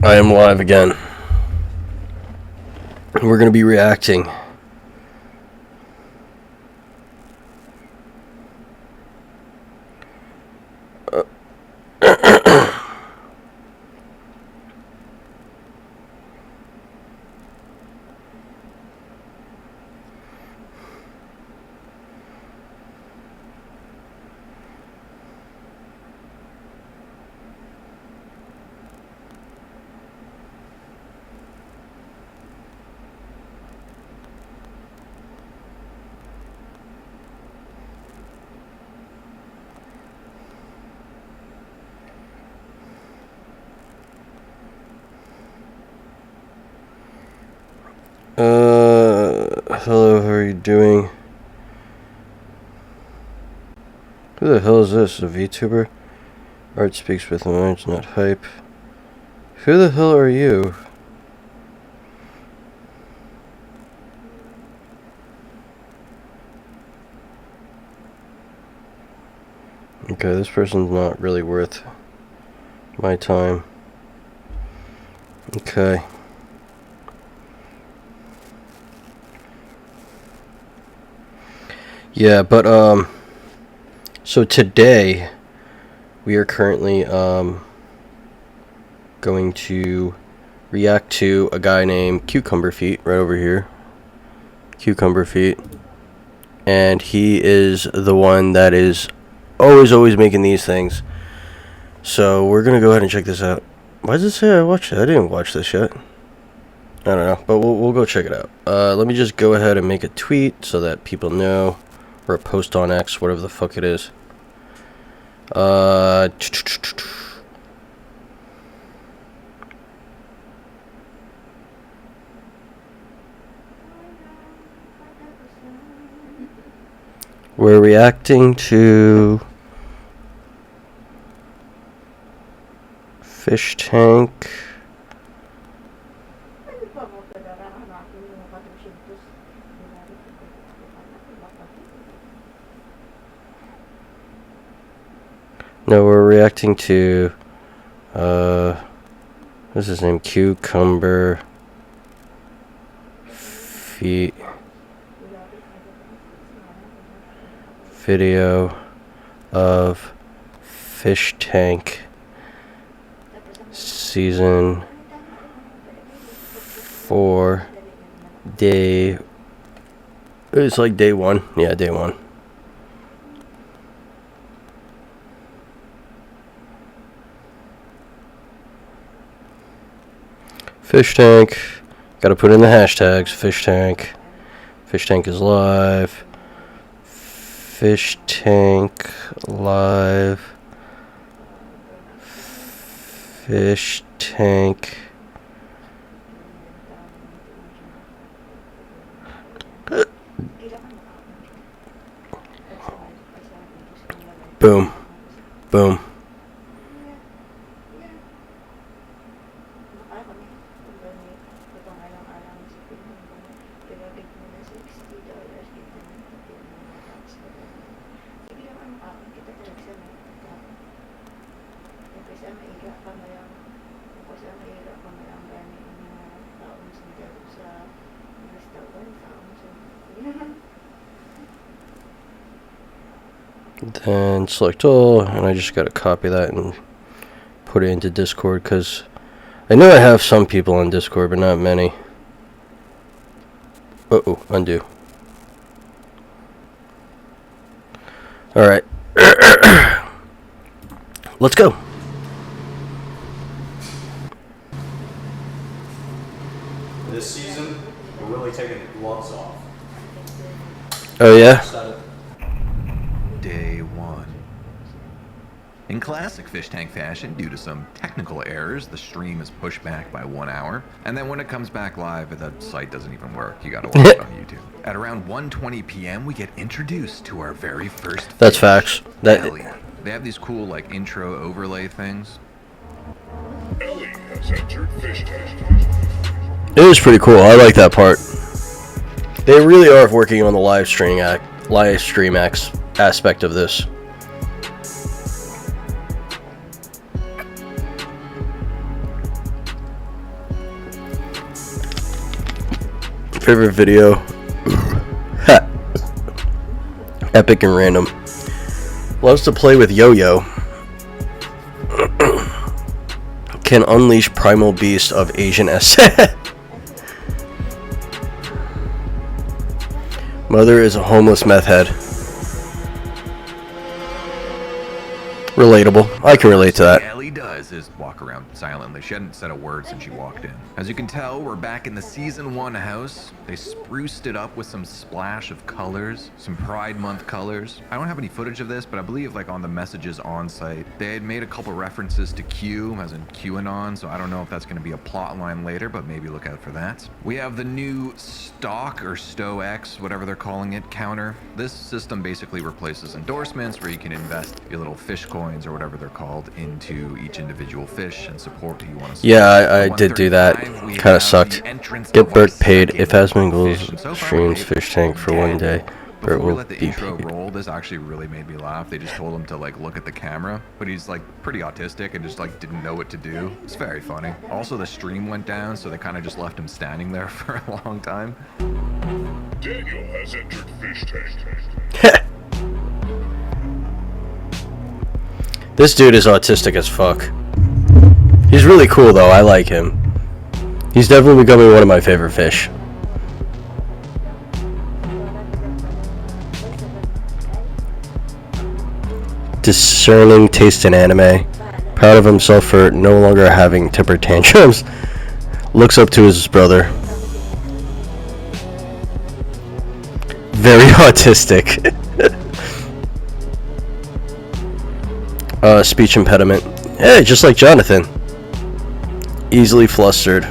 I am live again. We're going to be reacting. Hello, how are you doing? Who the hell is this? A VTuber? Art speaks with words, not hype. Who the hell are you? Okay, this person's not really worth my time. Okay. Yeah, but so today we are currently going to react to a guy named Cucumber Feet right over here. Cucumber Feet. And he is the one that is always making these things. So we're gonna go ahead and check this out. Why does it say I watched it? I didn't watch this yet. I don't know, but we'll go check it out. Let me just go ahead and make a tweet so that people know. Or a post on X, whatever the fuck it is. We're reacting to Fish Tank. No, we're reacting to what's his name? Cucumber Feet video of Fish Tank season 4 day. It's like day 1. Yeah, day 1. Fish Tank. Gotta put in the hashtags. Fish Tank. Fish Tank is live. Fish Tank live. Fish Tank. Boom. Boom. Then select all, and I just gotta copy that and put it into Discord, because I know I have some people on Discord, but not many. Uh-oh, undo. Alright. Let's go. This season, we're really taking the gloves off. Oh, yeah? Day 1. In classic Fish Tank fashion, due to some technical errors, the stream is pushed back by 1 hour, and then when it comes back live, the site doesn't even work. You gotta watch it on YouTube. At around 1:20 p.m., we get introduced to our very first fish. That's facts. Ellie. They have these cool, like, intro overlay things. Ellie has entered Fish Tank. It is pretty cool. I like that part. They really are working on the live stream aspect of this. Favorite video. Epic and random. Loves to play with yo-yo. Can unleash primal beast of Asian essay. Mother is a homeless meth head. Relatable. I can relate to that. Ellie does is walk around silently. She hadn't said a word since she walked in. As you can tell, we're back in the season 1 house. They spruced it up with some splash of colors, some Pride Month colors. I don't have any footage of this, but I believe like on the messages on site, they had made a couple references to Q, as in QAnon, so I don't know if that's going to be a plot line later, but maybe look out for that. We have the new Stock or StoX, whatever they're calling it, counter. This system basically replaces endorsements where you can invest your little fish coins or whatever they're called into each individual fish and support who you want to support. Yeah, I did do that. Kind of sucked. Get Bert paid if Asmongold streams fish tank for one day. Bert Before we will let the be intro paid. roll, this actually really made me laugh. They just told him to like look at the camera, but he's like pretty autistic and just like didn't know what to do. It's very funny. Also, the stream went down, so they kind of just left him standing there for a long time. Daniel has entered fish tank. This dude is autistic as fuck. He's really cool though, I like him. He's definitely becoming one of my favorite fish. Discerning taste in anime. Proud of himself for no longer having temper tantrums. Looks up to his brother. Very autistic. Speech impediment. Hey, just like Jonathan. Easily flustered.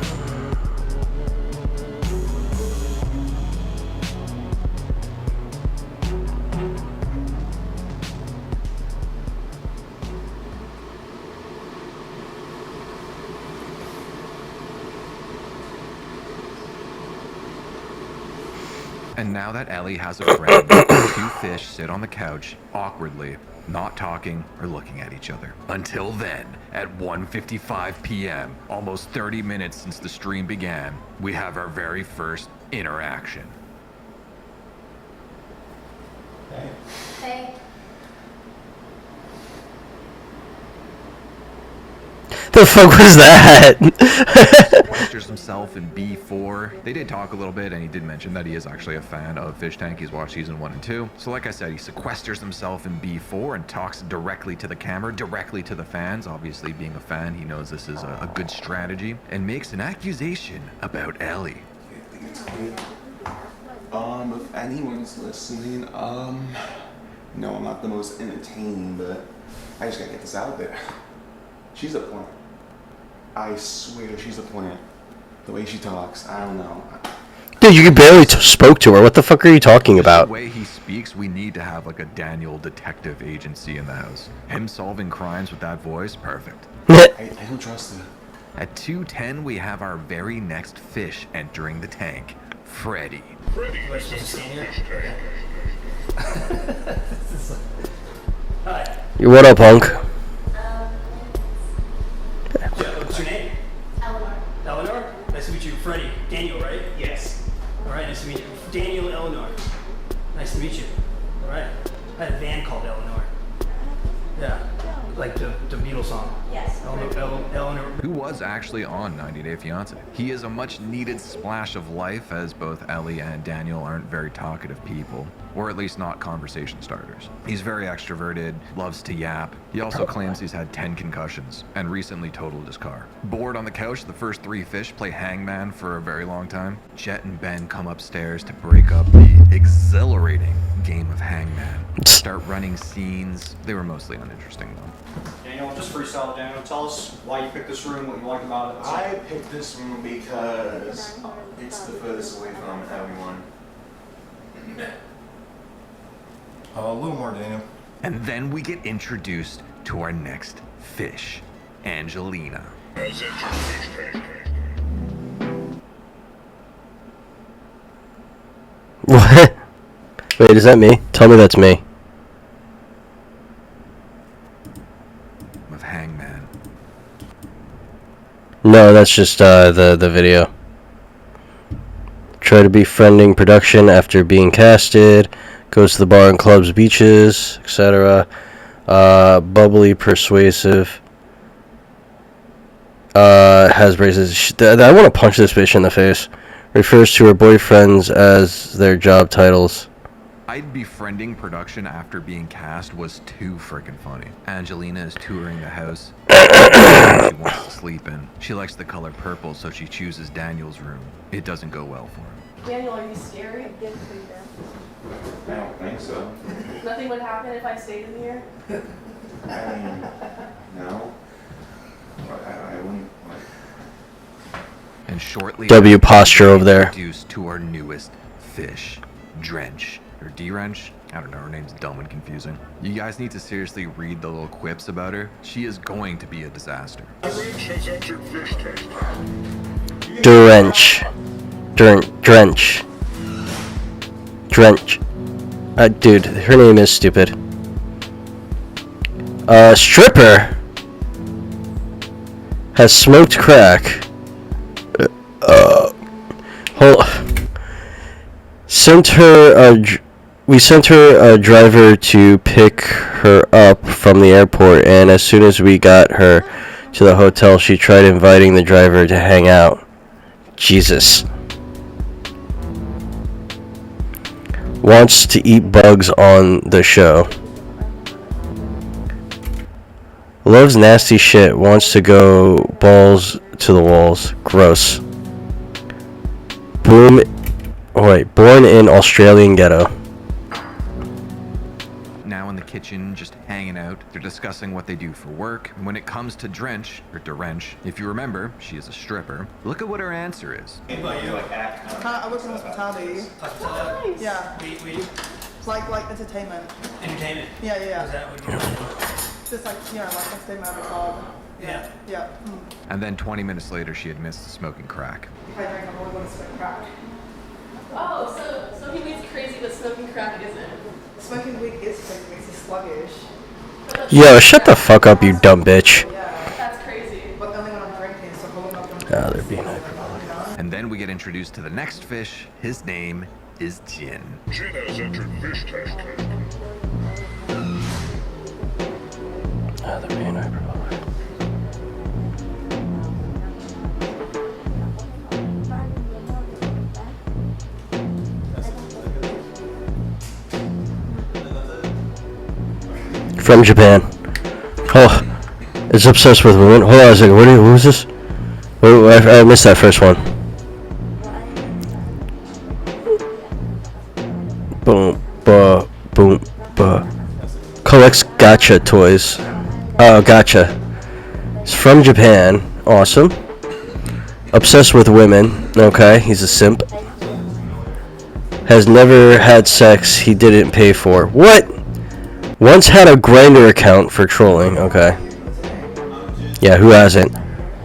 And now that Ellie has a friend, the two fish sit on the couch, awkwardly, not talking or looking at each other. Until then, at 1:55 p.m., almost 30 minutes since the stream began, we have our very first interaction. Hey. The fuck was that? Sequesters himself in B4. They did talk a little bit, and he did mention that he is actually a fan of Fish Tank. He's watched season 1 and 2. So like I said, he sequesters himself in B4 and talks directly to the camera, directly to the fans. Obviously, being a fan, he knows this is a good strategy, and makes an accusation about Ellie. If anyone's listening, no, I'm not the most entertaining, but I just gotta get this out there. She's a plant. I swear she's a plant. The way she talks, I don't know. Dude, you barely spoke to her. What the fuck are you talking about? The way he speaks, we need to have like a Daniel detective agency in the house. Him solving crimes with that voice, perfect. I don't trust her. At 2:10, we have our very next fish entering the tank, Freddy. Freddy is entered fish tank. What up, punk? What's your name? Eleanor. Eleanor? Nice to meet you. Freddie. Daniel, right? Yes. All right, nice to meet you. Daniel, Eleanor. Nice to meet you. All right. I had a band called Eleanor. Yeah. Like the Beatles song. Yes. Eleanor. Who was actually on 90 Day Fiancé. He is a much needed splash of life, as both Ellie and Daniel aren't very talkative people, or at least not conversation starters. He's very extroverted, loves to yap. He also claims he's had 10 concussions and recently totaled his car. Bored on the couch, the first 3 fish play hangman for a very long time. Chet and Ben come upstairs to break up the exhilarating game of hangman. Start running scenes. They were mostly uninteresting though. Daniel, just freestyle down. Tell us why you picked this room, what you like about it. I picked this room because it's the furthest away from everyone. A little more, Daniel. And then we get introduced to our next fish, Angelina. Has entered fish tank. What? Wait, is that me? Tell me that's me. Of hangman. No, that's just the video. Try to befriending production after being casted. Goes to the bar and clubs, beaches, etc. Bubbly, persuasive. Has braces. I want to punch this bitch in the face. Refers to her boyfriends as their job titles. I'd befriending production after being cast was too freaking funny. Angelina is touring the house. She wants to sleep in. She likes the color purple, so she chooses Daniel's room. It doesn't go well for him. Daniel, are you scary? I don't think so. Nothing would happen if I stayed in here? I mean, no. I wouldn't, like... And shortly W after, posture we're over there. introduced to our newest fish, Drench. Or D-Wrench? I don't know, her name's dumb and confusing. You guys need to seriously read the little quips about her. She is going to be a disaster. Drench has entered fish tank. Drench. Drench. Dude, her name is stupid. Stripper has smoked crack. We sent her a driver to pick her up from the airport, and as soon as we got her to the hotel, she tried inviting the driver to hang out. Jesus. Wants to eat bugs on the show. Loves nasty shit. Wants to go balls to the walls. Gross. Born in Australian ghetto. Now in the kitchen, just hanging out. They're discussing what they do for work. And when it comes to Drench, if you remember, she is a stripper. Look at what her answer is. What about you? I work in hospitality. Hospitality? Yeah. We do It's like entertainment. entertainment. Yeah, Is yeah. that what you do? Just like, like entertainment at the club. Yeah. Yeah. And then 20 minutes later, she admits to smoking crack. If I drink, I'm only going to smoke crack. Oh, so he weed's crazy, but smoking crack isn't. Smoking weed is crazy, makes you sluggish. Yo, shut the fuck up, you dumb bitch. Yeah. That's crazy. But only when I'm drinking, so holding up on Ah, they're being hyperbolic. And then we get introduced to the next fish. His name is Jin. Jin has entered fish tank. Ah, they're being hyperbolic. From Japan. Oh, it's obsessed with women. Hold on a second. What was this? I missed that first one. Boom, boom, collects gacha toys. Oh, gotcha. It's from Japan. Awesome. Obsessed with women. Okay, he's a simp. Has never had sex he didn't pay for. What? Once had a Grindr account for trolling. Okay. Yeah, who hasn't?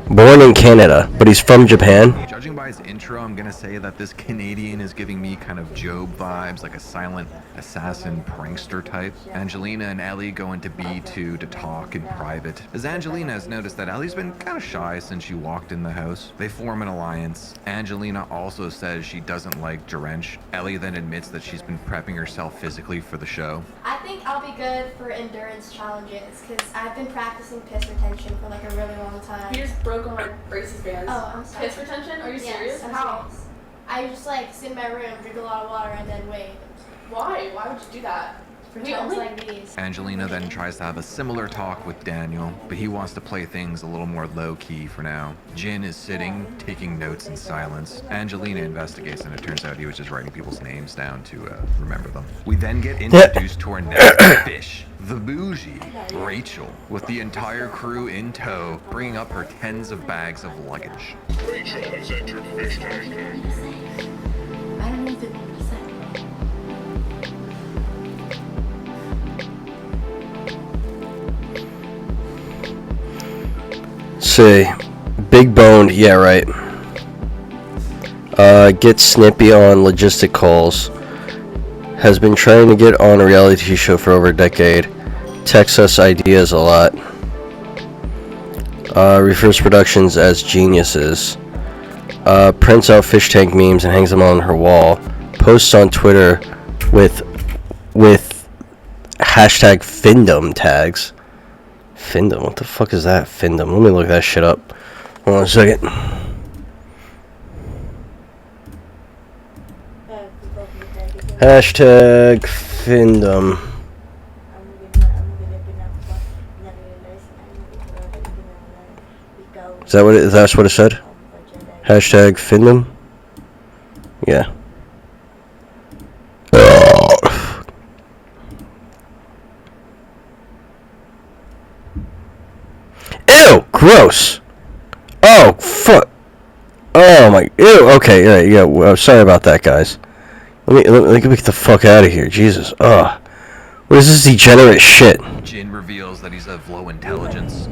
Born in Canada, but he's from Japan. Judging by his intro, I'm gonna say that this Canadian is giving me kind of Job vibes, like a silent assassin prankster type. Angelina and Ellie go into B2 to talk in private, as Angelina has noticed that Ellie's been kind of shy since she walked in the house. They form an alliance. Angelina also says she doesn't like Drench. Ellie then admits that she's been prepping herself physically for the show. I think I'll be good for endurance challenges because I've been practicing piss retention for like a really long time. He just broke on my braces bands. Oh, I'm sorry. Piss retention? Are you Yes, serious? I'm How? serious. I just like sit in my room, drink a lot of water, and then wait Why? Why would you do that? for We times only- like these. Angelina then tries to have a similar talk with Daniel, but he wants to play things a little more low-key for now. Jin is sitting, taking notes in silence. Angelina investigates, and it turns out he was just writing people's names down to remember them. We then get introduced to our next fish, the bougie, Rachel, with the entire crew in tow, bringing up her tens of bags of luggage. Rachel has entered fish tank. I don't know if it makes sense. See, big boned. Yeah, right. Gets snippy on logistic calls. Has been trying to get on a reality show for over a decade. Texts us ideas a lot. Refers productions as geniuses. prints out fish tank memes and hangs them on her wall. Posts on Twitter with hashtag Findom tags. Findom? What the fuck is that? Findom. Let me look that shit up. Hold on a second. Hashtag Findom. That's what it said? Hashtag Findom? Yeah. Ew! Gross! Oh, fuck! Oh my... Ew! Okay, yeah, well, sorry about that, guys. Let me get the fuck out of here. Jesus. Ugh. What is this degenerate shit? Jin reveals that he's of low intelligence.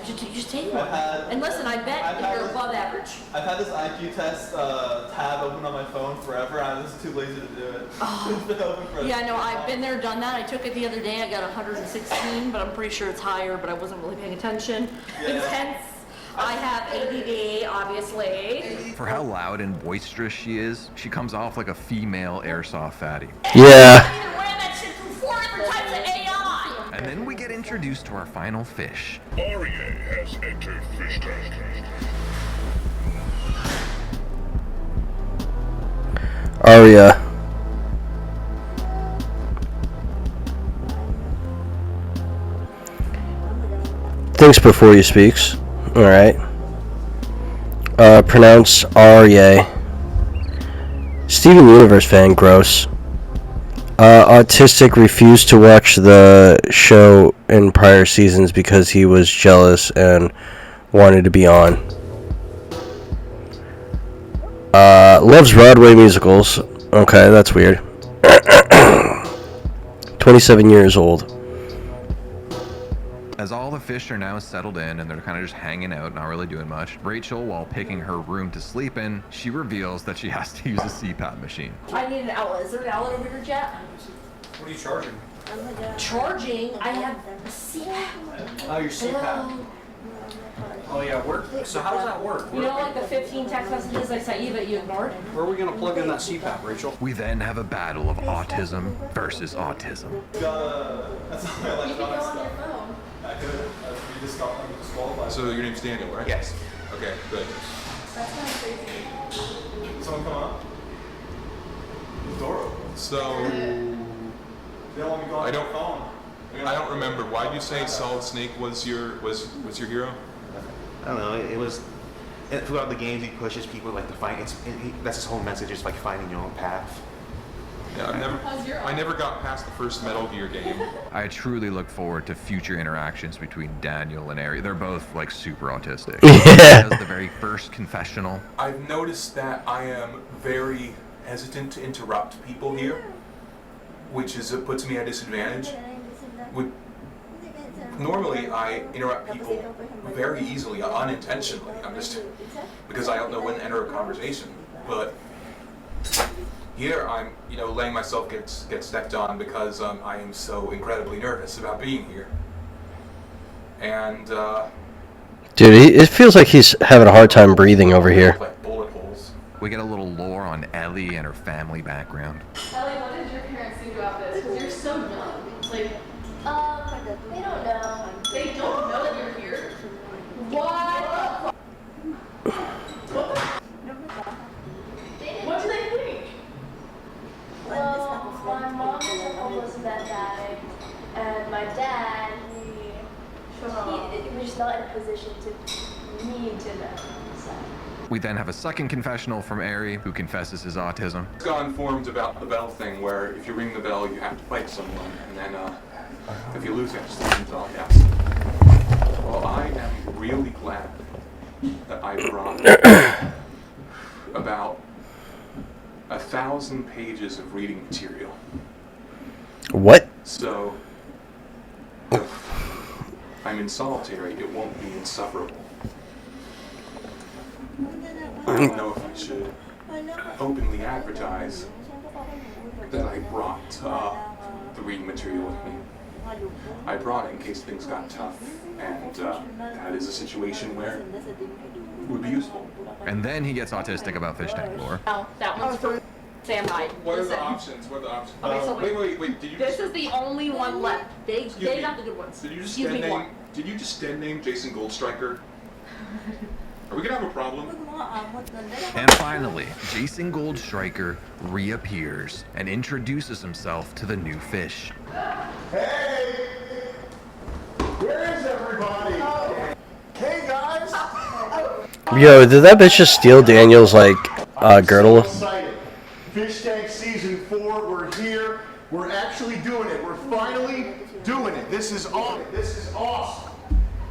You just take one. And listen, I bet you're above average. I've had this IQ test tab open on my phone forever. I'm just too lazy to do it. It's been open for Yeah, no, I've been there, done that. I took it the other day. I got 116, but I'm pretty sure it's higher, but I wasn't really paying attention. Intense. I have ADD, obviously. For how loud and boisterous she is, she comes off like a female airsoft fatty. Yeah. I've been wearing that shit from 4 different types of AI. And then we get introduced to our final fish. Arya has entered fish tank. Arya. Thinks before he speaks. Alright. Pronounce Arya. Steven Universe fan, gross. Autistic refused to watch the show in prior seasons because he was jealous and wanted to be on. Loves Broadway musicals. Okay, that's weird. 27 years old. As all the fish are now settled in and they're kind of just hanging out, not really doing much, Rachel, while picking her room to sleep in, she reveals that she has to use a CPAP machine. I need an outlet. Is there an outlet over here, Jet? What are you charging? Charging? I have a CPAP. Oh, your CPAP. Oh yeah, so how does that work? You know, like the 15 text messages I sent you that you ignored? Where are we gonna plug in that CPAP, Rachel? We then have a battle of autism versus autism. That's all I like You can go about on your stuff. phone. I could. You disqualified. So your name's Daniel, right? Yes. Okay, good. That's kind of crazy. Someone come up. The door open. So They don't want me going I on don't- my phone. I don't remember. Why did you say Solid Snake was your hero? I don't know. It was throughout the games he pushes people like to find. That's his whole message. Is like finding your own path. Yeah, I never got past the first Metal Gear game. I truly look forward to future interactions between Daniel and Ari. They're both like super autistic. Yeah. Does the very first confessional. I've noticed that I am very hesitant to interrupt people here, which puts me at a disadvantage. Normally, I interrupt people very easily, unintentionally. Because I don't know when to enter a conversation. But here, I'm, letting myself get stepped on because I am so incredibly nervous about being here. And Dude, it feels like he's having a hard time breathing over here. like bullet holes. We get a little lore on Ellie and her family background. Ellie, what did your parents think about this? Because you're so young. Like, They don't know. they don't know that you're here. What? What do they think? Well, my mom is a homeless vet guy, and my dad, he was just not in a position to need to know. So. We then have a second confessional from Ari, who confesses his autism. I got informed about the bell thing, where if you ring the bell, you have to fight someone, and then if you lose, you have to sleep until yes. Well, I am really glad that I brought about 1,000 pages of reading material. What? So, if I'm in solitary, it won't be insufferable. I don't know if I should openly advertise that I brought the reading material with me. I brought it in case things got tough. And that is a situation where it would be useful. And then he gets autistic about fish tank lore. Oh, that one's for Sam Hyde. What are the Listen. options? What are the options? Okay, so wait. Did you This just, is the only one left. They Excuse me. got the good ones. Did you just Excuse stand me, name? one. Did you just stand name Jason Goldstriker? Are we gonna have a problem? And finally, Jason Goldstriker reappears and introduces himself to the new fish. Hey! Where is everybody? Hey guys! Yo, did that bitch just steal Daniel's, like, girdle? So excited. Fish Tank Season 4, we're here. We're actually doing it. We're finally doing it. This is awesome. This is awesome.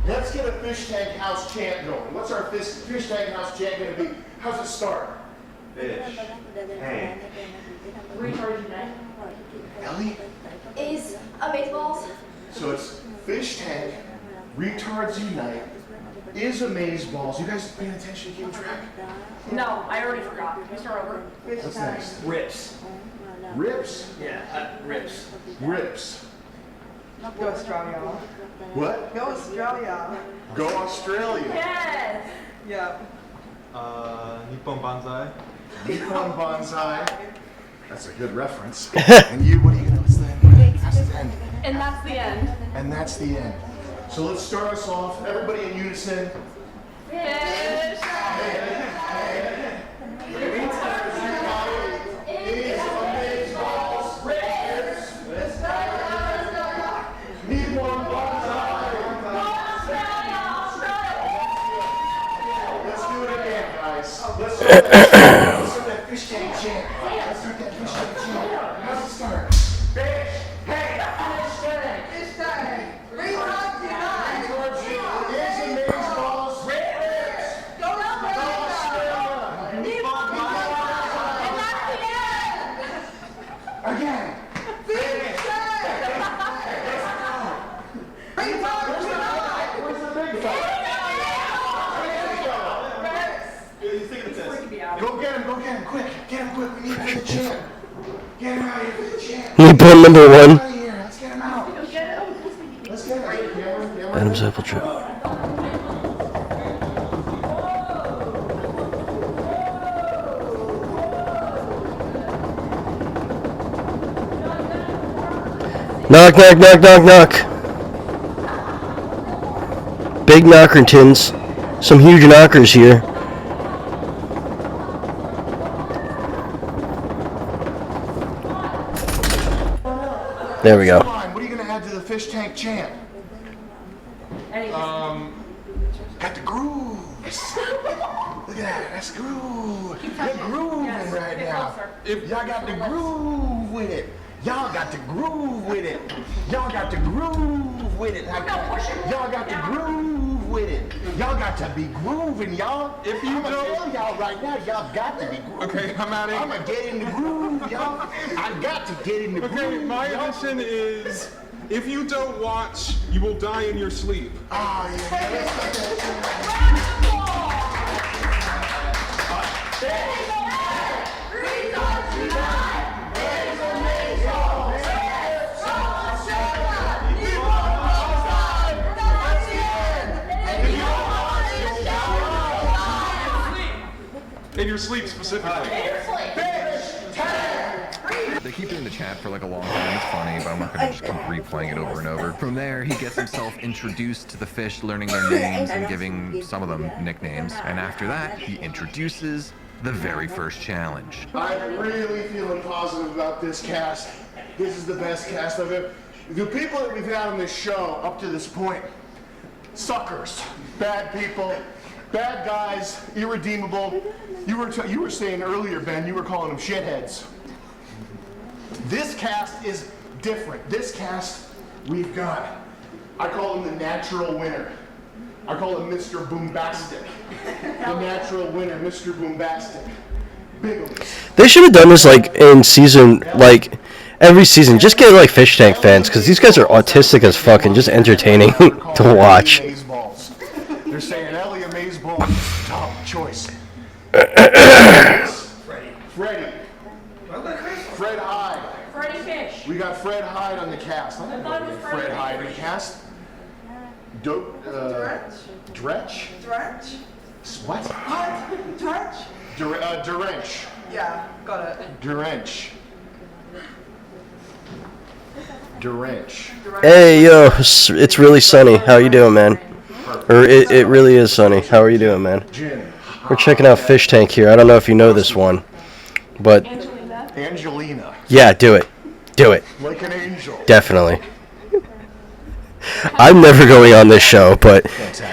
Let's get a fish tank house chant going. What's our fish tank house chant gonna be? How's it start? Fish tank. Recharge unite. Ellie? Is Amazeballs? So it's fish tank, retards unite, is amazeballs. You guys paying attention, keeping track? No, I already forgot. Can we start over? What's next? Rips. Rips? Yeah, rips. Rips. Go Australia. What? Go Australia. Go Australia. Yes. Yeah. Nippon Banzai. Nippon Banzai. That's a good reference. And you, what are you gonna, what's the end? That's the end. And that's the end. And that's the end. So let's start us off. Everybody in unison. Fish. Is amazeballs. Nippon Banzai. Let's do it again, guys. Let's start that fish tank chant. Let's start that fish tank chant. How's it start? Fish tank. Fish tank. Retards unite. Is amazeballs. Go Australia. Nippon Banzai. And that's the end. Again. Fish tank. Retards unite. Where's the big fella? He's taking a test. Go get him, quick. Get him quick, we need him for the chant. Get him out here for the chant. Nippon number one. Out of here, let's get him out. Let's get him. Adam's apple tree. Knock, knock, knock, knock, knock. Big knockertons. Some huge knockers here. There we go. Come on, what are you gonna add to the fish tank chant? Got the grooves. Look at that, that's groove. You're grooving right now. Y'all got the groove with it. Y'all got the groove with it. Y'all got the groove with it. Y'all got the groove with it. Y'all got to be grooving, y'all. If you I'ma don't- tell y'all right now, y'all got to be grooving. Okay, I'm out of here. I'ma get in the groove, y'all. I got to get in the groove. Okay, my y'all. addition is, if you don't watch, you will die in your sleep. Oh, yeah. In your sleep specifically. They keep doing the chat for like a long time. It's funny, but I'm not gonna just keep replaying it over and over. From there, he gets himself introduced to the fish, learning their names and giving some of them nicknames. And after that, he introduces the very first challenge. I'm really feeling positive about this cast. This is the best cast I've ever. The people that we've had on this show up to this point, suckers, bad people, bad guys, irredeemable. You were saying earlier, Ben, you were calling them shitheads. This cast is different. This cast, we've got, I call him the natural winner. I call him Mr. Boombastic. The natural winner, Mr. Boombastic. Biggles. They should have done this like in season, like every season. Just get like fish tank fans, because these guys are autistic as fuck and just entertaining to watch. They're saying Ellie Amazeballs is top choice. Freddie. Fred Hyde. Freddie Fish. We got Fred Hyde on the cast. I thought it was Freddie Fred Hyde on the Fish. cast. Dretch? Drench? What? What? Drench? Derench. Yeah, got it. Derench. Derench. Hey, yo, it's really sunny. How you doing, man? Or it really is sunny. How are you doing, man? We're checking out Fish Tank here. I don't know if you know this one, but Angelina. yeah, do it. Do it. Like an angel. Definitely. I'm never going on this show, but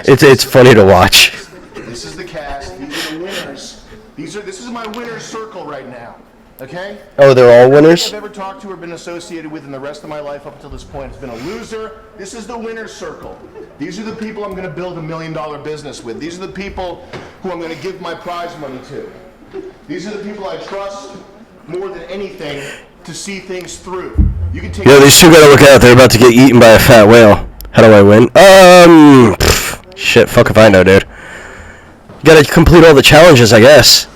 it's funny to watch. This is the cast. These are the winners. This is my winner's circle right now. Okay? Oh, they're all Everything winners? I've ever talked to or been associated with in the rest of my life up until this point has been a loser. This is the winner's circle. These are the people I'm going to build $1 million business with. These are the people who I'm going to give my prize money to. These are the people I trust more than anything to see things through. You can take. Yo, these two gotta look out. They're about to get eaten by a fat whale. How do I win? Shit, fuck if I know, dude. You gotta complete all the challenges, I guess.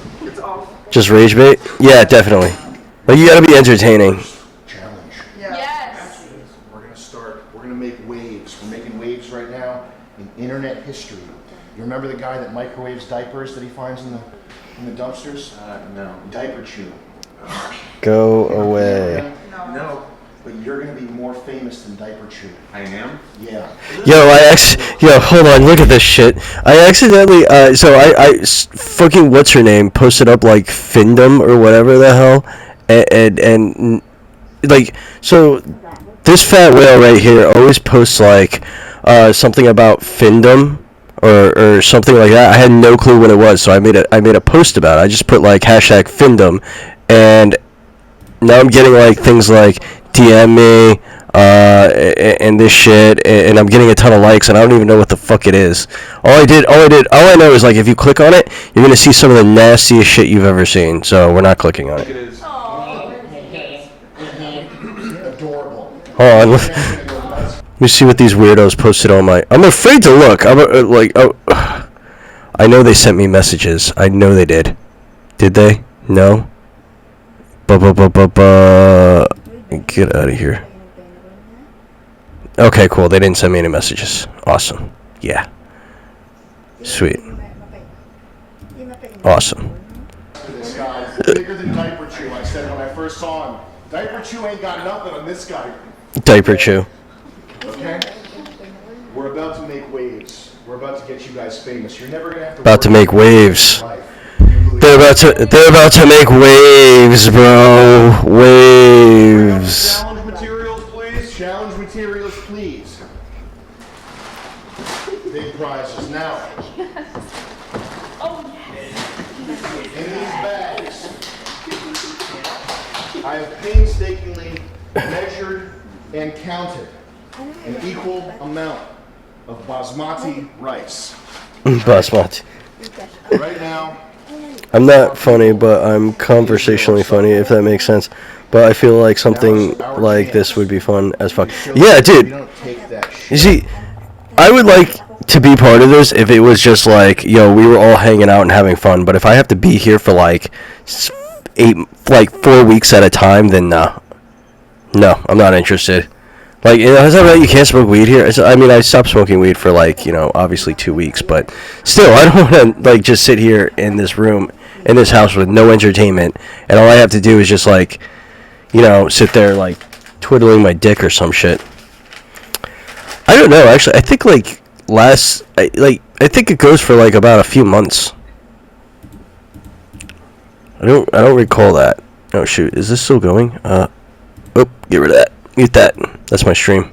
Just rage bait? Yeah, definitely. But you gotta be entertaining. Challenge. Yes. We're going to start. We're going to make waves. We're making waves right now in internet history. You remember the guy that microwaves diapers that he finds in the dumpsters? No. Diaper chew. Go away. No. But you're going to be more famous than Diaper Chew. I am? Yeah. Yo, hold on, look at this shit. I accidentally, fucking what's her name posted up like Findom or whatever the hell, and like, so this fat whale right here always posts like something about Findom or something like that. I had no clue what it was, so I made a post about it. I just put like hashtag Findom, and now I'm getting like things like DM me and this shit, and I'm getting a ton of likes, and I don't even know what the fuck it is. All I know is like if you click on it, you're gonna see some of the nastiest shit you've ever seen. So we're not clicking on it. Adorable. Hold on. Let me see what these weirdos posted on my. I'm afraid to look. I know they sent me messages. I know they did. Did they? No. Get out of here. Okay, cool. They didn't send me any messages. Awesome. Yeah. Sweet. Awesome. This guy's bigger than Diaper Chew. I said when I first saw him, Diaper Chew ain't got nothing on this guy. Diaper Chew. Okay? We're about to make waves. We're about to get you guys famous. You're never gonna have to. About to make waves. They're about to make waves, bro. Waves. Challenge materials, please. Challenge materials, please. Big prizes now. In these bags, I have painstakingly measured and counted an equal amount of basmati rice. Basmati. Right now. I'm not funny, but I'm conversationally funny, if that makes sense. But I feel like something like this would be fun as fuck. Yeah, dude. You see, I would like to be part of this if it was just like, yo, we were all hanging out and having fun. But if I have to be here for like 4 weeks at a time, then no, I'm not interested. Like, is that right? You can't smoke weed here? I mean, I stopped smoking weed for like, obviously 2 weeks, but still, I don't want to like just sit here in this room, in this house with no entertainment, and all I have to do is just like, sit there like twiddling my dick or some shit. I don't know, actually. I think like I think it goes for like about a few months. I don't recall that. Oh shoot, is this still going? Get rid of that. Mute that. That's my stream.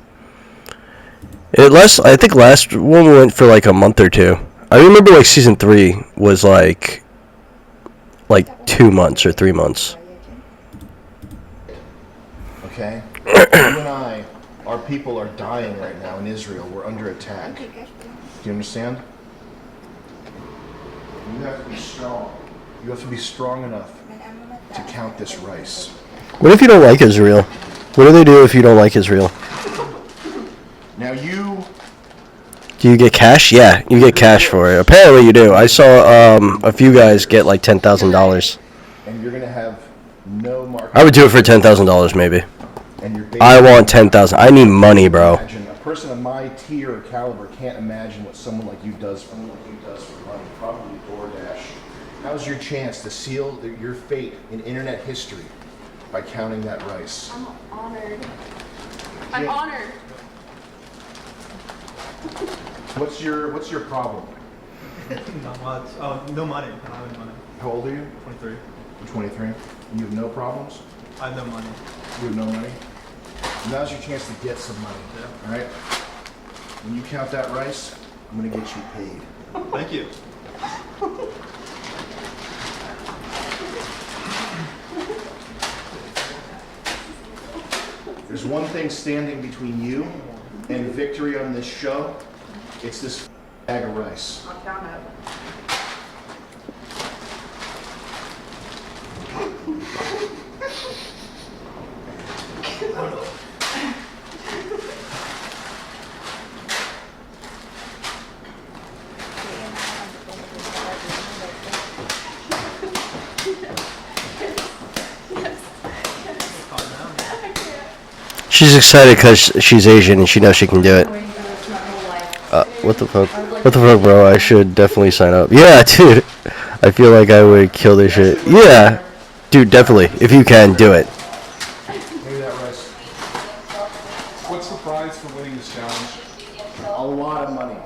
I think last one went for like a month or two. I remember like season 3 was like 2 months or 3 months. Okay? You and our people are dying right now in Israel. We're under attack. Do you understand? You have to be strong. You have to be strong enough to count this rice. What if you don't like Israel? What do they do if you don't like Israel? Now Do you get cash? Yeah, you get cash for it. Apparently you do. I saw a few guys get like $10,000. And you're gonna have no market. I would do it for $10,000 maybe. And you're I want 10,000. I need money, bro. Imagine a person of my tier or caliber can't imagine what someone like you does for money. Probably DoorDash. Now's your chance to seal your fate in internet history by counting that rice. I'm honored. I'm honored. What's your problem? Not much. Oh, no money. I don't have any money. How old are you? 23. You're 23. And you have no problems? I have no money. You have no money? Now's your chance to get some money. Yeah. All right? When you count that rice, I'm gonna get you paid. Thank you. There's one thing standing between you and victory on this show. It's this bag of rice. I'll count it. She's excited because she's Asian and she knows she can do it. What the fuck? What the fuck, bro? I should definitely sign up. Yeah, dude. I feel like I would kill this shit. Yeah. Dude, definitely. If you can, do it. Maybe that rice. What's the prize for winning this challenge? A lot of money.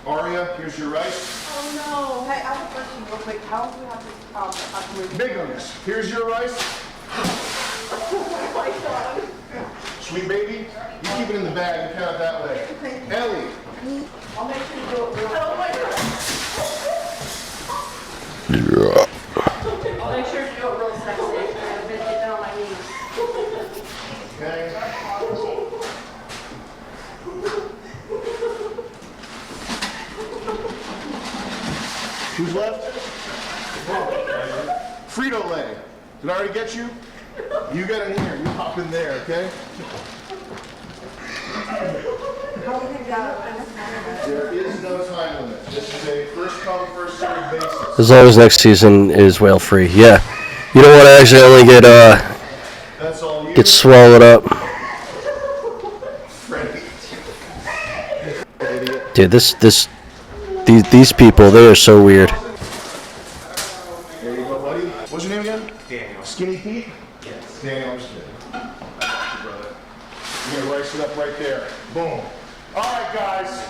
Aria, here's your rice. Oh no. Hey, I have a question real quick. How do we have to Big ones. Here's your rice. Oh my god. Sweet baby, you keep it in the bag and count it that way. Ellie. I'll make sure you do it real quick. Oh my god. I'll make sure you do it real sexy. I've been getting down on my knees. Okay. Who's left? Frito-Lay. Did I already get you? You get in here. You hop in there, okay? There is no time limit. This is a first come, first served basis. As long as next season is whale free. Yeah. You don't want to accidentally That's all you. get swallowed up. Freddie. Dude, these people, they are so weird. There you go, buddy. What's your name again? Daniel. Skinny Pete? Yes. Daniel, I'm just kidding. I got you, brother. You're gonna rice it up right there. Boom. All right, guys.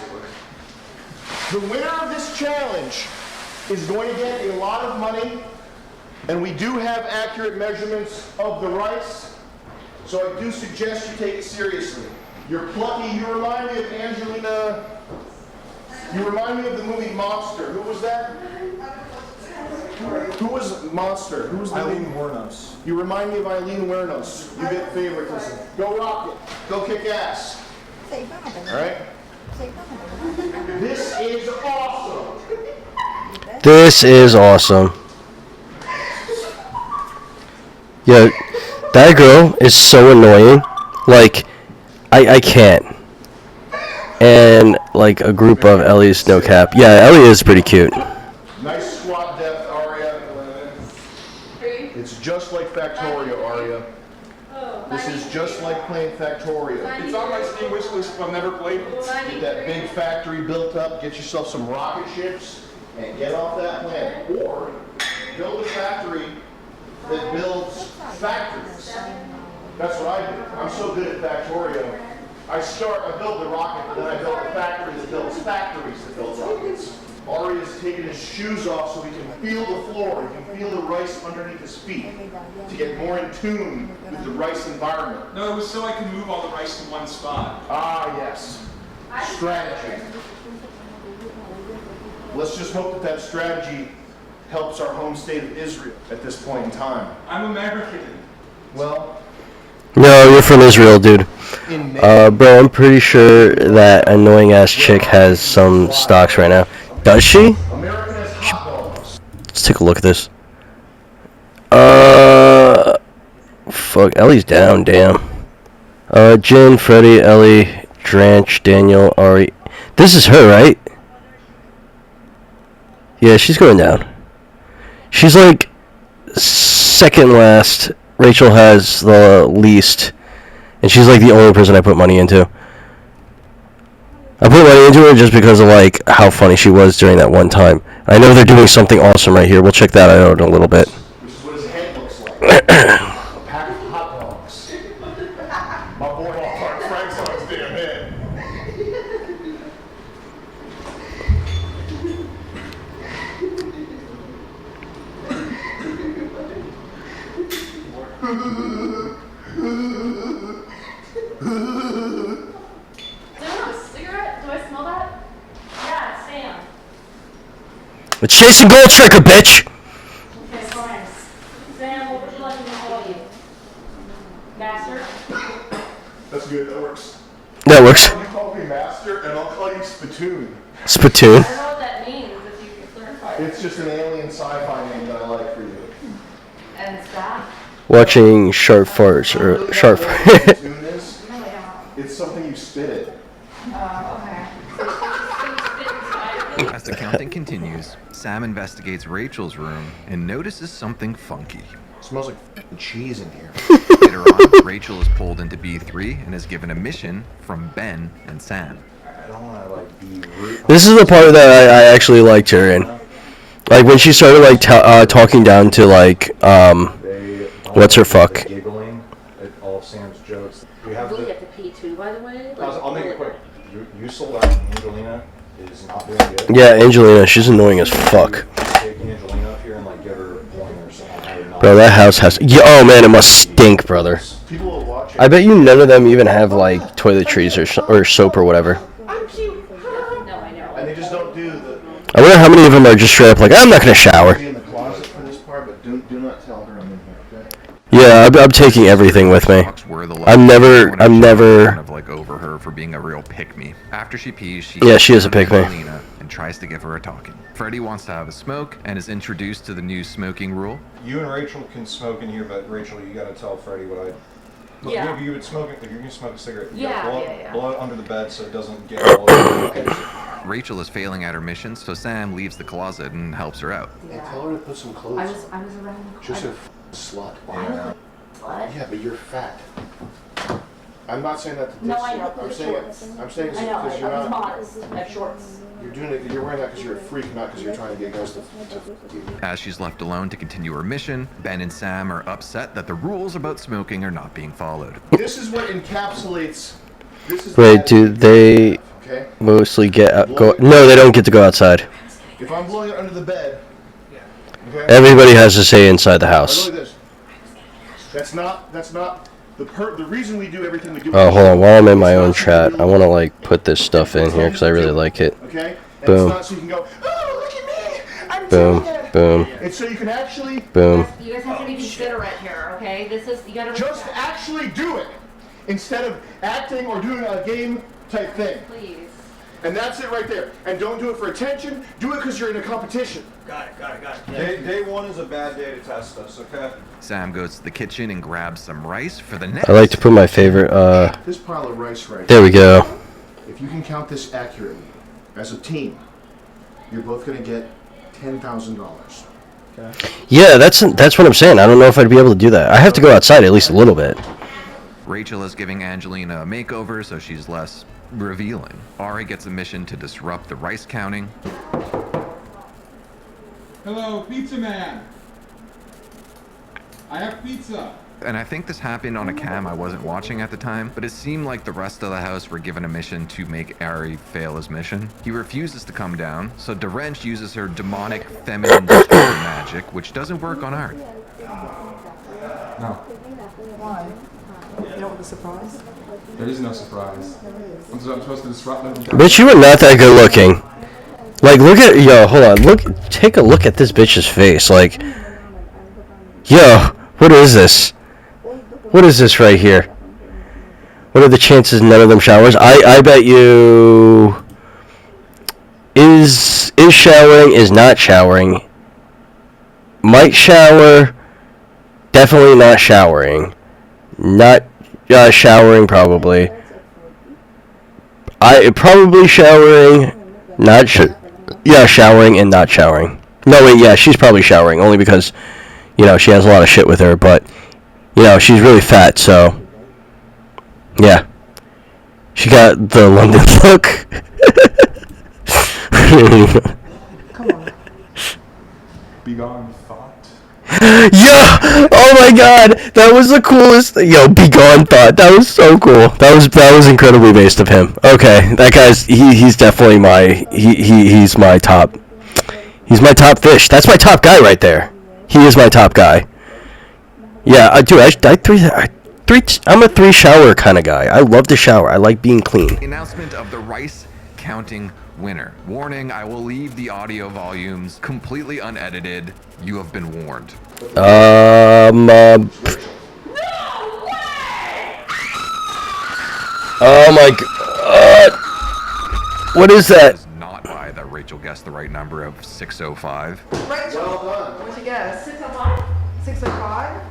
The winner of this challenge is going to get a lot of money, and we do have accurate measurements of the rice, so I do suggest you take it seriously. You're plucky. You remind me of Angelina. You remind me of the movie Monster. Who was that? Who was Monster? Who was the Eileen lead? Wuornos. You remind me of Eileen Wuornos. You get favoritism. Go rock it. Go kick ass. All right? This is awesome. This is awesome. Yo, that girl is so annoying. Like, I can't. And, like, a group of Ellie's no cap. Yeah, Ellie is pretty cute. Nice squat depth, Aria. It's just like Factorio, Aria. This is just like playing Factorio. It's on my Steam wish list, but I've never played it. Get that big factory built up, get yourself some rocket ships, and get off that planet. Or build a factory that builds factories. That's what I do. I'm so good at Factorio. I build the rocket, but then I build a factory that builds factories that build rockets. Aria's taking his shoes off so he can feel the floor, he can feel the rice underneath his feet, to get more in tune with the rice environment. No, it was so I could move all the rice to one spot. Ah, yes. Strategy. Let's just hope that that strategy helps our home state of Israel at this point in time. I'm American. Well, No, you're from Israel, dude. Bro, I'm pretty sure that annoying ass chick has some stocks right now. Does she? America has hot dogs. Let's take a look at this. Fuck, Ellie's down, damn. Jin, Freddie, Ellie, Dranch, Daniel, Ari. This is her, right? Yeah, she's going down. She's like second last. Rachel has the least. And she's like the only person I put money into. I put money into her just because of like how funny she was during that one time. I know they're doing something awesome right here. We'll check that out in a little bit. This is what his head looks like. A pack of hot dogs. My boy Frank's on his damn head. It's Chasing Gold Tricker, bitch! Okay, fine. Sam, what would you like me to call you? Master? That's good, that works. That works. You call me Master, and I'll call you Spittoon. Spittoon. I don't know what that means, if you can clarify. It's just an alien sci-fi name that I like for you. And staff? Watching sharp farts, or sharp Spittoon is? It's something you spit at. As the counting continues, Sam investigates Rachel's room and notices something funky. It smells like cheese in here. Later on, Rachel is pulled into B3 and is given a mission from Ben and Sam. I don't want to like be rude. This is the part that I actually liked her in. Like when she started like talking down to like what's her fuck. Giggling at all of Sam's jokes. We have Really the, have to pee too, by the way? I'll make it quick. You sold out Angelina is not doing good. Yeah, Angelina, she's annoying as fuck. Take Angelina up here and like give her pointers on how to not. Bro, that house has. Yeah, oh man, it must stink, brother. People will watch it. I bet you none of them even have like toiletries or soap or whatever. I'm cute. No, I know. And they just don't do the... I wonder how many of them are just straight up like, I'm not gonna shower. Be in the closet for this part, but do not tell her I'm in here, okay? Yeah, I'm taking everything with me. I'm never. Kind of like over her for being a real pick-me. After she pees, she She is a pick-me. Angelina and tries to give her a talking. Freddie wants to have a smoke and is introduced to the new smoking rule. You and Rachel can smoke in here, but Rachel, you gotta tell Freddie what I. Yeah. If you would smoke, if you're gonna smoke a cigarette, you Yeah, gotta yeah. blow it under the bed so it doesn't get all over the edge. Rachel is failing at her mission, so Sam leaves the closet and helps her out. And tell her to put some clothes on. I was around the Just corner. a slut. Slut? Yeah, but you're fat. I'm not saying that to No, diss I you. know. I'm They're saying shorts. I'm saying I know. because you're I was not. modest. I have shorts. You're doing it. You're wearing that because you're a freak, not because you're trying to get guys to. As she's left alone to continue her mission, Ben and Sam are upset that the rules about smoking are not being followed. This is what encapsulates. This is Wait, do they okay? mostly get out, go? No, they don't get to go outside. If I'm blowing it under the bed, okay? Everybody has to stay inside the house. Look at this. That's not the reason we do everything we do. Oh, hold on. While I'm in my own chat, I want to like put this stuff in here because I really like it. Okay. And Boom. It's not so you can go. Oh, look at me! I'm Boom. doing it." Boom. It's so you can actually Boom. You guys have to be considerate here, okay? This is, you gotta just actually do it instead of acting or doing a game type thing. Please. And that's it right there. And don't do it for attention. Do it because you're in a competition. Got it. Day one is a bad day to test us, okay? Sam goes to the kitchen and grabs some rice for the next. I like to put my favorite. This pile of rice right There we go. If you can count this accurately, as a team, you're both going to get $10,000. Okay? Yeah, that's what I'm saying. I don't know if I'd be able to do that. I have to go outside at least a little bit. Rachel is giving Angelina a makeover so she's less revealing. Ari gets a mission to disrupt the rice counting. Hello, pizza man. I have pizza. And I think this happened on a cam I wasn't watching at the time, but it seemed like the rest of the house were given a mission to make Ari fail his mission. He refuses to come down, so Derench uses her demonic feminine destroyer magic, which doesn't work on Ari. No, Why? You don't want the surprise? there is no surprise. I'm supposed to disrupt them. Bitch, you are not that good looking. Like, look at hold on, take a look at this bitch's face. Like, yo, what is this? What is this right here? What are the chances none of them showers? I bet you is showering, is not showering. Might shower, definitely not showering. Not showering probably. Probably showering, not showering and not showering. No wait, yeah, she's probably showering only because she has a lot of shit with her, but she's really fat, so yeah. She got the London look. Come on. Begone thought. Yo! Oh my god! That was the coolest. Yo, Begone Thought. That was so cool. That was incredibly based of him. Okay, that guy's he's definitely my he's my top. He's my top fish. That's my top guy right there. He is my top guy. Yeah, dude, I'm a 3 shower kind of guy. I love to shower. I like being clean. Announcement of the rice counting winner. Warning, I will leave the audio volumes completely unedited. You have been warned. Oh my god. What is that? It's not by that Rachel guessed the right number of 605. Rachel, what'd you guess? 605? 605?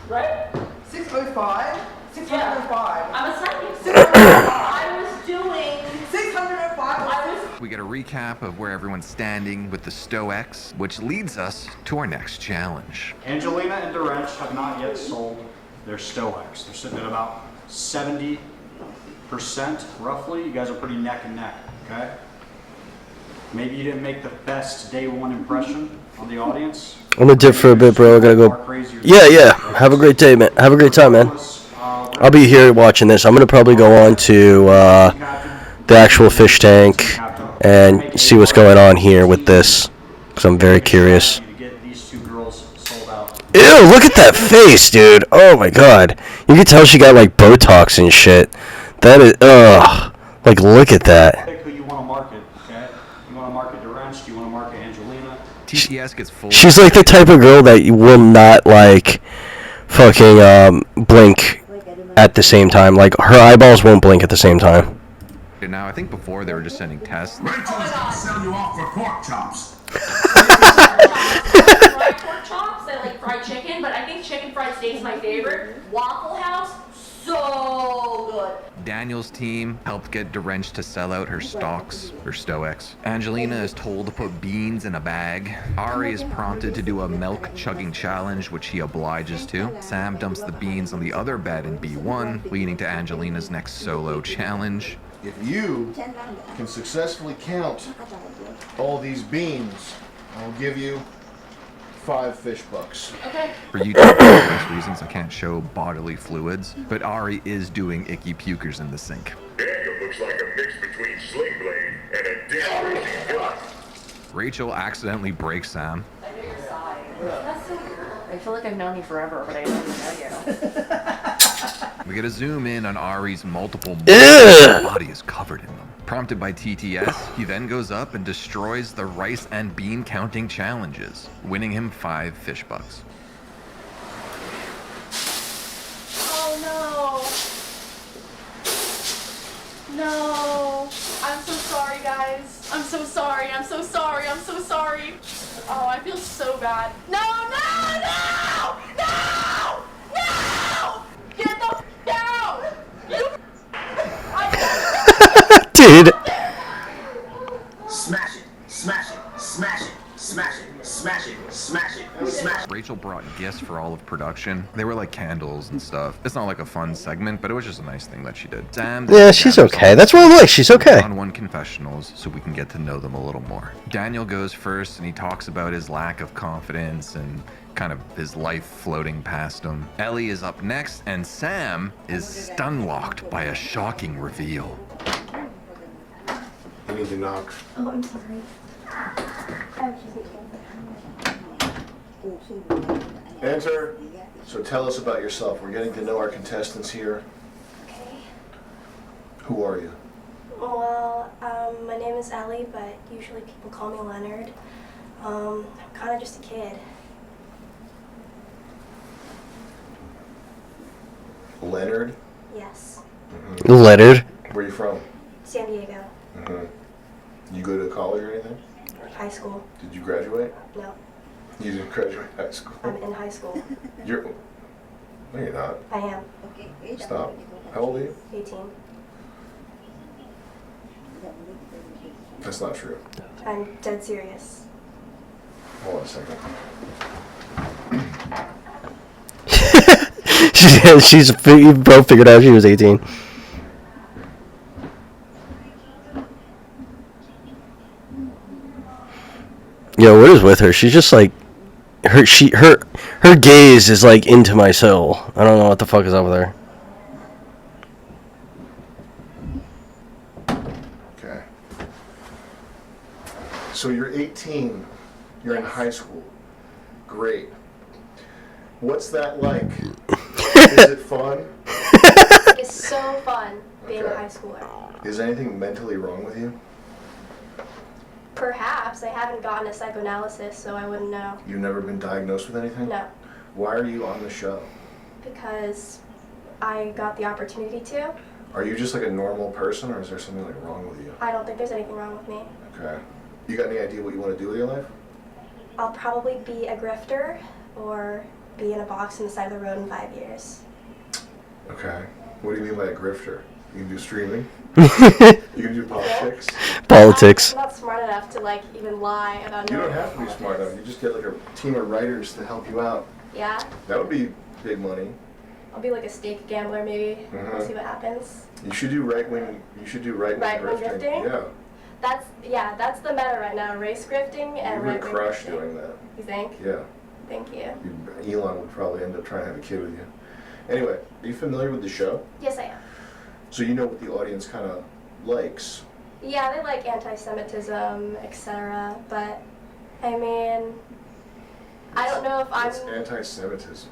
Right? 605? 605. I'm a psychic. I was doing 605. We get a recap of where everyone's standing with the Stoics, which leads us to our next challenge. Angelina and Dorench have not yet sold their Stoics. They're sitting at about 70% roughly. You guys are pretty neck and neck, okay? Maybe you didn't make the best day one impression on the audience. I'm gonna dip for a bit, bro. I gotta go. Yeah. Have a great day, man. Have a great time, man. I'll be here watching this. I'm gonna probably go on to the actual fish tank and see what's going on here with this, because I'm very curious. Ew, look at that face, dude. Oh my god. You can tell she got like Botox and shit. That is, ugh. Like, look at that. Pick who you want to market, okay? You want to market Dorench? Do you want to market Angelina? TTS gets full. She's like the type of girl that you will not like fucking blink at the same time. Like, her eyeballs won't blink at the same time. Now, I think before they were just sending tests. Rachel's gonna sell you off for pork chops. fried pork chops. I like fried chicken, but I think chicken fried steak is my favorite. Waffle House, so good. Daniel's team helped get Dorench to sell out her stocks, her Stoics. Angelina is told to put beans in a bag. Ari is prompted to do a milk chugging challenge, which he obliges to. Sam dumps the beans on the other bed in B1, leading to Angelina's next solo challenge. If you can successfully count all these beans, I'll give you 5 fish bucks. Okay. For YouTube reasons, I can't show bodily fluids, but Ari is doing icky pukers in the sink. Daniel looks like a mix between Sling Blade and a dick-raising gun. Rachel accidentally breaks Sam. I know your side. That's so weird. I feel like I've known you forever, but I don't even know you. We get a zoom in on Ari's multiple his body is covered in them. Prompted by TTS, he then goes up and destroys the rice and bean counting challenges, winning him 5 fish bucks. Oh no. No. I'm so sorry, guys. I'm so sorry. I'm so sorry. I'm so sorry. Oh, I feel so bad. No, no, no! No! No! Get the f down! You Dude. Smash it, smash it, smash it, smash it, smash it, smash it, smash it. Rachel brought gifts for all of production. They were like candles and stuff. It's not like a fun segment, but it was just a nice thing that she did. Sam, Yeah, she's okay. That's what I'm like. She's okay. On-one confessionals, so we can get to know them a little more. Daniel goes first, and he talks about his lack of confidence and kind of his life floating past him. Ellie is up next, and Sam is stun-locked by a shocking reveal. You need to knock. Oh, I'm sorry. Enter. So tell us about yourself. We're getting to know our contestants here. Okay. Who are you? Well, my name is Ellie, but usually people call me Leonard. I'm kind of just a kid. Leonard? Yes. Leonard. Where are you from? San Diego. You go to college or anything? High school. Did you graduate? No, You didn't graduate high school. I'm in high school. You're. No, you're not. I am. Stop. How old are you? 18. That's not true. I'm dead serious. Hold on a second. She's you both figured out she was 18. Yo, what is with her? She's just like her gaze is like into my soul. I don't know what the fuck is up with her. Okay. So you're 18. You're in high school. Great. What's that like? Is it fun? It's so fun being a high schooler. Is anything mentally wrong with you? Perhaps. I haven't gotten a psychoanalysis, so I wouldn't know. You've never been diagnosed with anything? No. Why are you on the show? Because I got the opportunity to. Are you just like a normal person, or is there something like wrong with you? I don't think there's anything wrong with me. Okay. You got any idea what you want to do with your life? I'll probably be a grifter or be in a box on the side of the road in 5 years. Okay. What do you mean by a grifter? You can do streaming? You can do politics? Politics. I'm not smart enough to like even lie about You knowing don't have to be smart enough. You just get like a team of writers to help you out. Yeah? That would be big money. I'll be like a stake gambler maybe. We'll see what happens. You should do right-wing. You should do right-wing Right-wing grifting? Yeah. That's the meta right now. Race grifting and You would right-wing crush grifting. doing that. You think? Yeah. Thank you. Elon would probably end up trying to have a kid with you. Anyway, are you familiar with the show? Yes, I am. So you know what the audience kind of likes. Yeah, they like anti-Semitism, etc. But I mean, I don't know if It's I'm. anti-Semitism.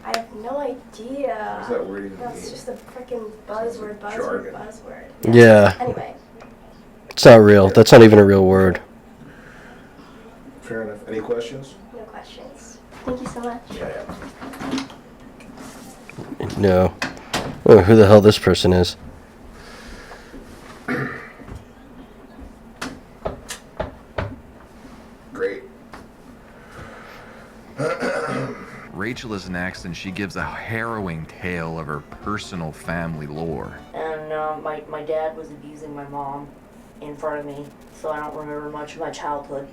I have no idea. What does that word even That's mean? just a freaking buzzword, jargon. buzzword. Yeah. Anyway. It's not real. That's not even a real word. Fair enough. Any questions? No questions. Thank you so much. Yeah. No. Oh, who the hell this person is? Great. Rachel is next, and she gives a harrowing tale of her personal family lore. And my dad was abusing my mom in front of me, so I don't remember much of my childhood.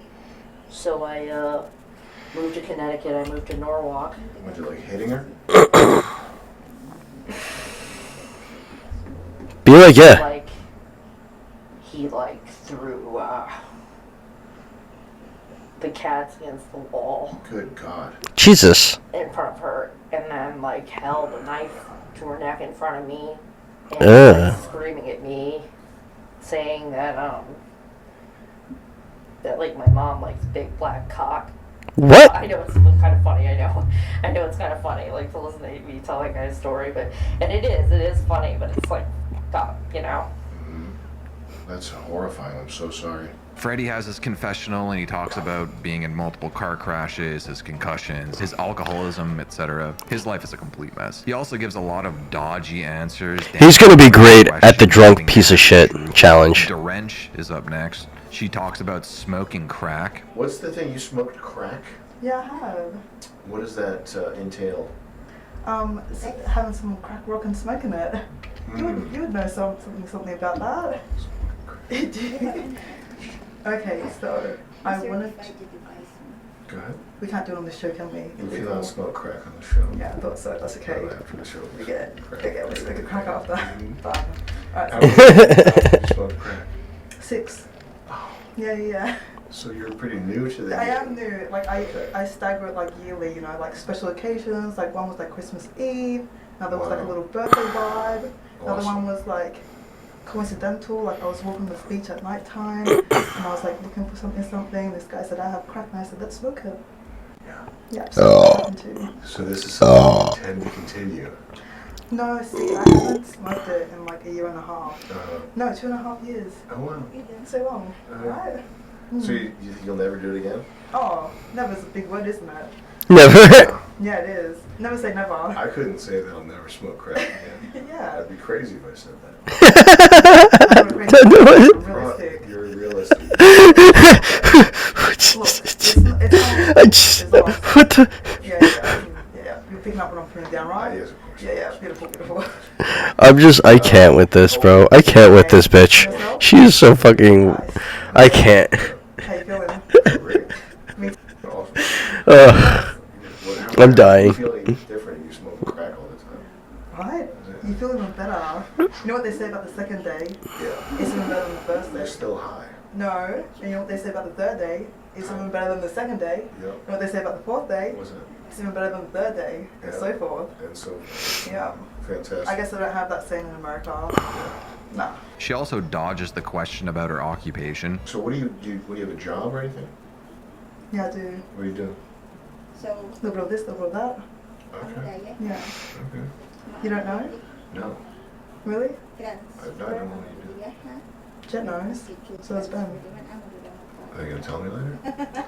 So I moved to Connecticut. I moved to Norwalk. Was you like hitting her? Be like, yeah. Like he threw the cats against the wall. Good God. Jesus. In front of her, and then held a knife to her neck in front of me, and screaming at me, saying that my mom likes big black cock. What? I know it's kind of funny. I know it's kind of funny, to listen to me tell that guy's story, and it is funny, but it's God, That's horrifying. I'm so sorry. Freddie has his confessional, and he talks about being in multiple car crashes, his concussions, his alcoholism, etc. His life is a complete mess. He also gives a lot of dodgy answers. He's gonna be great at the drunk piece of shit challenge. Wrench is up next. She talks about smoking crack. What's the thing? You smoked crack? Yeah, I have. What does that entail? Having some crack rock and smoking it. You would know something about that. Okay, so I wanted. Go ahead. We can't do it on the show, can we? If you don't smoke crack on the show. Yeah, I thought so. That's okay. After the show. We get it. Okay, let's make a crack after. Alright. How many times you smoked crack? 6. Yeah. So you're pretty new to this. I am new. I stagger it yearly. Special occasions. One was Christmas Eve. Another was a little birthday vibe. Another one was coincidental. I was walking the beach at night time, and I was looking for something. This guy said I have crack, and I said let's smoke it. Yeah. So this is something you intend to continue. No, see, I haven't smoked it in a year and a half. No, 2.5 years. Oh wow. So long, right? So you think you'll never do it again? Oh, never's a big word, isn't it? Never. Yeah, it is. Never say never. I couldn't say that I'll never smoke crack again. Yeah. I'd be crazy if I said that. Realistic. You're realistic. What the? Yeah. You're picking up what I'm putting down, right? Yes, of course. Yeah. Beautiful. I can't with this, bro. I can't with this bitch. She is so fucking. I can't. How you feeling? I'm dying. You feel different. You smoke crack all the time. Right? You feel even better. You know what they say about the second day? Yeah. It's even better than the first day. You're still high. No. And you know what they say about the third day? it's even better than the second day. Yep. And what they say about the fourth day, What's it? it's even better than the third day, and so forth. And so, Yeah. fantastic. I guess they don't have that saying in America. No. She also dodges the question about her occupation. So what do you have a job or anything? Yeah, I do. What do you do? A little bit of this, a little bit of that. Okay. Yeah. Okay. You don't know? No. Really? I don't know what you do. Jet knows. So it's Ben. Are you gonna tell me later?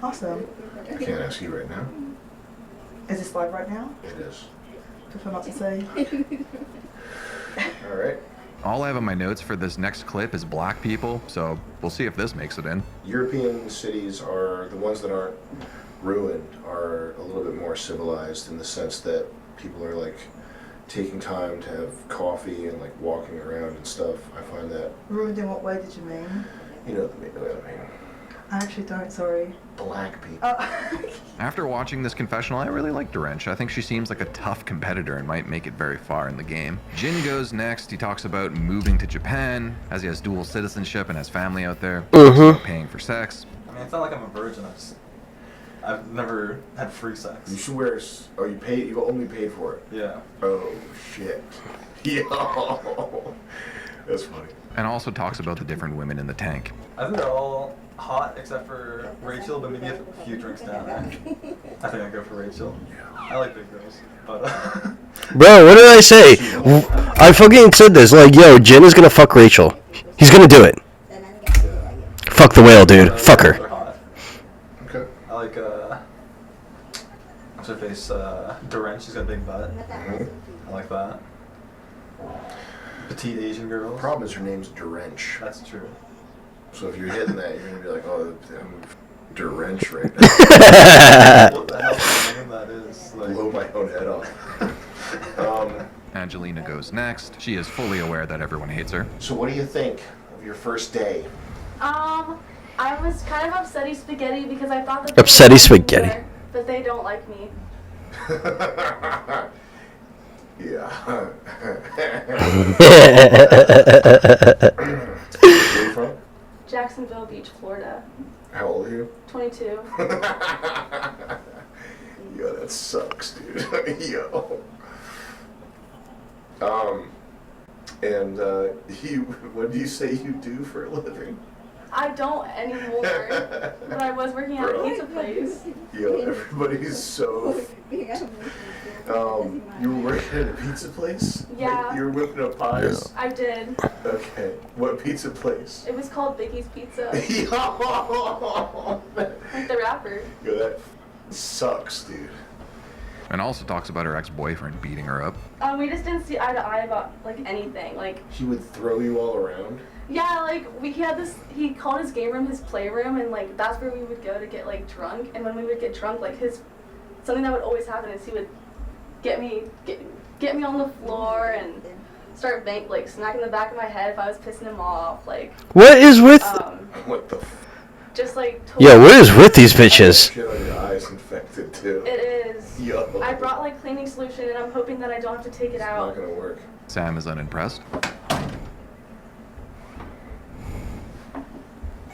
Awesome. I can't ask you right now. Is this live right now? It is. Prefer not to say. All right. All I have on my notes for this next clip is black people, so we'll see if this makes it in. European cities are the ones that aren't ruined are a little bit more civilized in the sense that people are like taking time to have coffee and like walking around and stuff. I find that, Ruined in what way did you mean? you know what I mean. I actually don't, sorry. Black people. Oh. After watching this confessional, I really like Dorench. I think she seems like a tough competitor and might make it very far in the game. Jin goes next. He talks about moving to Japan, as he has dual citizenship and has family out there. Talks about paying for sex. I mean, it's not like I'm a virgin. I've never had free sex. You should wear. Oh, you pay. You only paid for it. Yeah. Oh shit. Yo. That's funny. And also talks about the different women in the tank. I think they're all hot except for Rachel, but maybe a few drinks down. I think I'd go for Rachel. I like big girls, but Bro, what did I say? I fucking said this. Like, yo, Jin is gonna fuck Rachel. He's gonna do it. Fuck the whale, dude. Fuck her. they're hot. Okay. I like what's her face? Dorench. She's got a big butt. I like that. Petite Asian girls. Problem is her name's Dorench. That's true. So if you're hitting that, you're gonna be like, oh, I'm Dorench right now. What the hell name that is? Like, Blow my own head off. Angelina goes next. She is fully aware that everyone hates her. So what do you think of your first day? I was kind of upsetty spaghetti because I thought that Upsetty they would like me spaghetti. more, but they don't like me. Yeah. Where are you from? Jacksonville Beach, Florida. How old are you? 22. Yo, that sucks, dude. Yo. And what do you say you do for a living? I don't anymore, but I was working at a Bro. pizza place. Yo, everybody's so. You were working at a pizza place? Yeah. Like, you were whipping up pies? I did. Okay. What pizza place? It was called Biggie's Pizza. Yo, Like the rapper. Yo, that sucks, dude. And also talks about her ex-boyfriend beating her up. We just didn't see eye to eye about like anything. Like, He would throw you all around? yeah, like he called his game room his playroom, and like that's where we would go to get like drunk. And when we would get drunk, like something that would always happen is he would get me on the floor and start smacking the back of my head if I was pissing him off. Like, What is with? What the just like. Yo, what is with these bitches? Shit on your eyes infected too. It is. Yo. I brought like cleaning solution, and I'm hoping that I don't have to take it out. Not gonna work. Sam is unimpressed.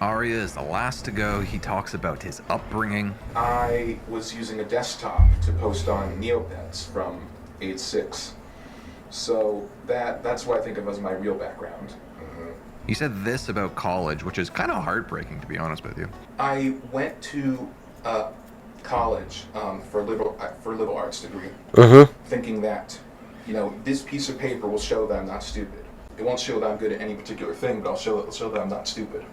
Arya is the last to go. He talks about his upbringing. I was using a desktop to post on Neopets from 8.6. So that's what I think of as my real background. He said this about college, which is kind of heartbreaking, to be honest with you. I went to college for liberal arts degree, thinking that, this piece of paper will show that I'm not stupid. It won't show that I'm good at any particular thing, but it'll show that I'm not stupid.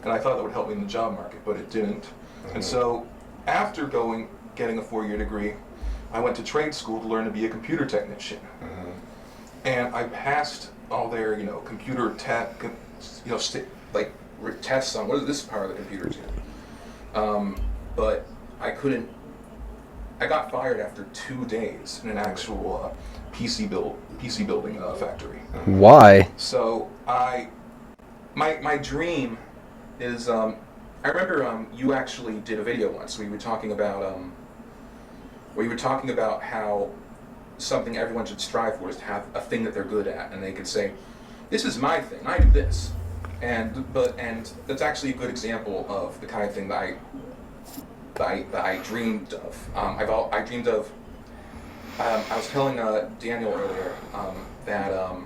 And I thought that would help me in the job market, but it didn't. And so, after getting a 4-year degree, I went to trade school to learn to be a computer technician. And I passed all their, computer tech, tests on what does this power the computer do. But I couldn't. I got fired after 2 days in an actual PC building factory. Why? So my dream is I remember you actually did a video once where you were talking about how something everyone should strive for is to have a thing that they're good at, and they could say, this is my thing, I do this. And that's actually a good example of the kind of thing that that I dreamed of. I dreamed of. I was telling Daniel earlier that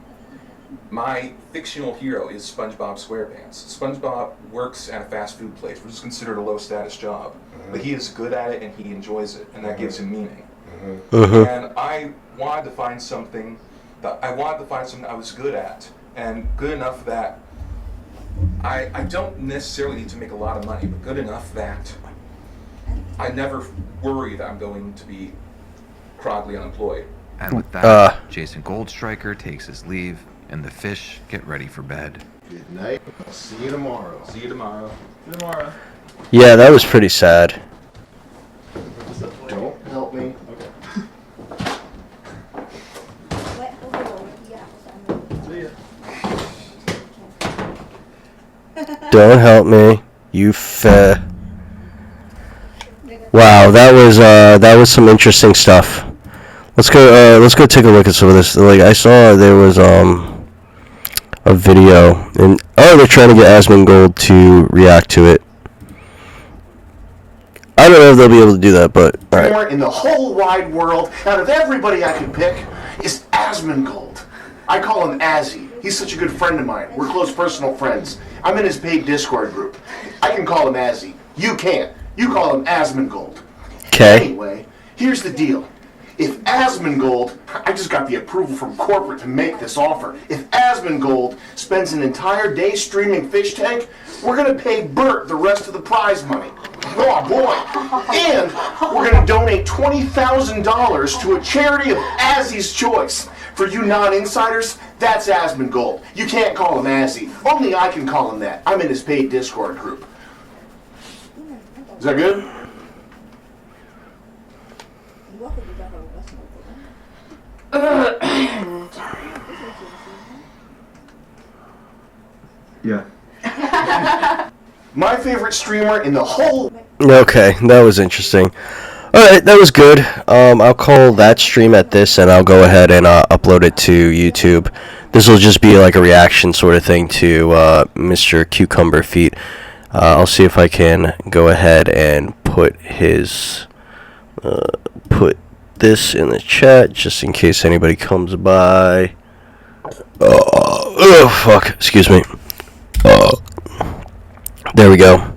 my fictional hero is SpongeBob SquarePants. SpongeBob works at a fast food place, which is considered a low status job, but he is good at it and he enjoys it, and that gives him meaning. And I wanted to find something I was good at, and good enough that I don't necessarily need to make a lot of money, but good enough that I never worry that I'm going to be chronically unemployed. And with that, Jason Goldstriker takes his leave, and the fish get ready for bed. Good night. I'll see you tomorrow. See you tomorrow. See you tomorrow. Yeah, that was pretty sad. Don't help me. Okay. See ya. Don't help me, you Wow, that was some interesting stuff. Let's go take a look at some of this. Like, I saw there was a video, and they're trying to get Asmongold to react to it. I don't know if they'll be able to do that, but all right. In the whole wide world, out of everybody I could pick, is Asmongold. I call him Azzy. He's such a good friend of mine. We're close personal friends. I'm in his paid Discord group. I can call him Azzy. You can't. You call him Asmongold. Okay. Anyway, here's the deal. If Asmongold, I just got the approval from corporate to make this offer. If Asmongold spends an entire day streaming Fish Tank, we're gonna pay Bert the rest of the prize money. Oh boy! And we're gonna donate $20,000 to a charity of Azzy's choice. For you non-insiders, that's Asmongold. You can't call him Azzy. Only I can call him that. I'm in his paid Discord group. Is that good? Yeah. My favorite streamer in the whole... Okay, that was interesting. Alright, that was good. I'll call that stream at this, and I'll go ahead and upload it to YouTube. This will just be like a reaction sort of thing to Mr. Cucumber Feet. I'll see if I can go ahead and put his... put this in the chat, just in case anybody comes by. Oh, fuck. Excuse me. There we go.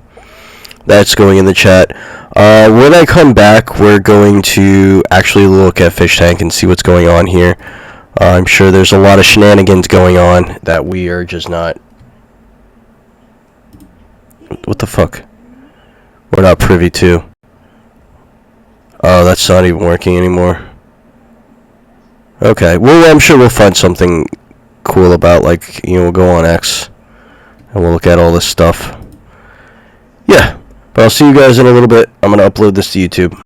That's going in the chat. When I come back, we're going to actually look at Fish Tank and see what's going on here. I'm sure there's a lot of shenanigans going on that we are just not... What the fuck? We're not privy to. Oh, that's not even working anymore. Okay, well, I'm sure we'll find something cool about, like, you know, we'll go on X and we'll look at all this stuff. Yeah, but I'll see you guys in a little bit. I'm going to upload this to YouTube.